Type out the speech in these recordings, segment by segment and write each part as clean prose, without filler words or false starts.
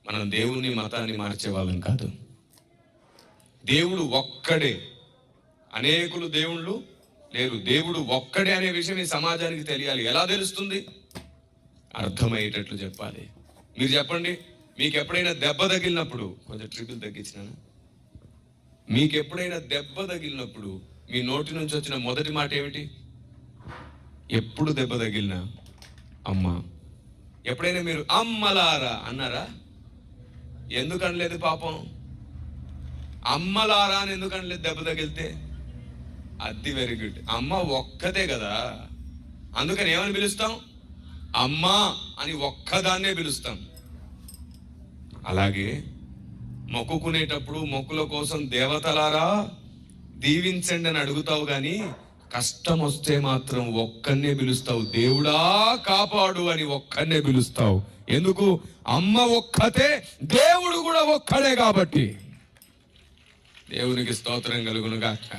మనం దేవుని మతాన్ని మార్చే వాళ్ళం కాదు. దేవుడు ఒక్కడే, అనేకులు దేవుళ్ళు లేరు. దేవుడు ఒక్కడే అనే విషయం ఈ సమాజానికి తెలియాలి. ఎలా తెలుస్తుంది? అర్థమయ్యేటట్లు చెప్పాలి. మీరు చెప్పండి, మీకు ఎప్పుడైనా దెబ్బ తగిలినప్పుడు, కొంచెం ట్రిపుల్ తగ్గించినాను, మీకు ఎప్పుడైనా దెబ్బ తగిలినప్పుడు మీ నోటి నుంచి వచ్చిన మొదటి మాట ఏమిటి? ఎప్పుడు దెబ్బ తగిలినా అమ్మ. ఎప్పుడైనా మీరు అమ్మలారా అన్నారా? ఎందుకు అనలేదు? పాపం అమ్మలారా అని ఎందుకు అనలేదు? దెబ్బ తగిలితే అది వెరీ గుడ్. అమ్మ ఒక్కతే కదా, అందుకని ఏమని పిలుస్తాం? అమ్మ అని ఒక్కదాన్నే పిలుస్తాం. అలాగే మొక్కుకునేటప్పుడు మొక్కుల కోసం దేవతలారా దీవించండి అని అడుగుతావు, కానీ కష్టం వస్తే మాత్రం ఒక్కన్నే పిలుస్తావు. దేవుడా కాపాడు అని ఒక్కన్నే పిలుస్తావు. ఎందుకు? అమ్మ ఒక్కతే, దేవుడు కూడా ఒక్కడే కాబట్టి. దేవునికి స్తోత్రం కలుగును గాక.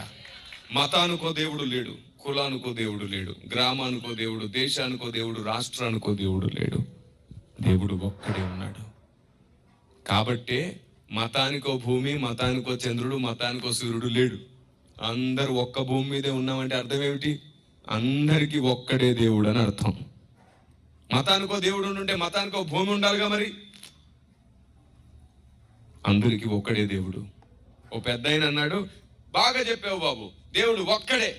మతానికో దేవుడు లేడు, కులానికో దేవుడు లేడు, గ్రామానికో దేవుడు, దేశానికో దేవుడు, రాష్ట్రానికో దేవుడు లేడు. దేవుడు ఒక్కడే ఉన్నాడు. కాబట్టే మతానికో భూమి, మతానికో చంద్రుడు, మతానికో సూర్యుడు లేడు. అందరూ ఒక్క భూమి మీదే ఉన్నామంటే అర్థం ఏమిటి? అందరికీ ఒక్కడే దేవుడు అని అర్థం. మతానికో దేవుడు ఉంటే మతానికో భూమి ఉండాలిగా. మరి అందరికీ ఒక్కడే దేవుడు. ఓ పెద్ద ఆయన అన్నాడు, బాగా చెప్పావు బాబు, దేవుడు ఒక్కడే.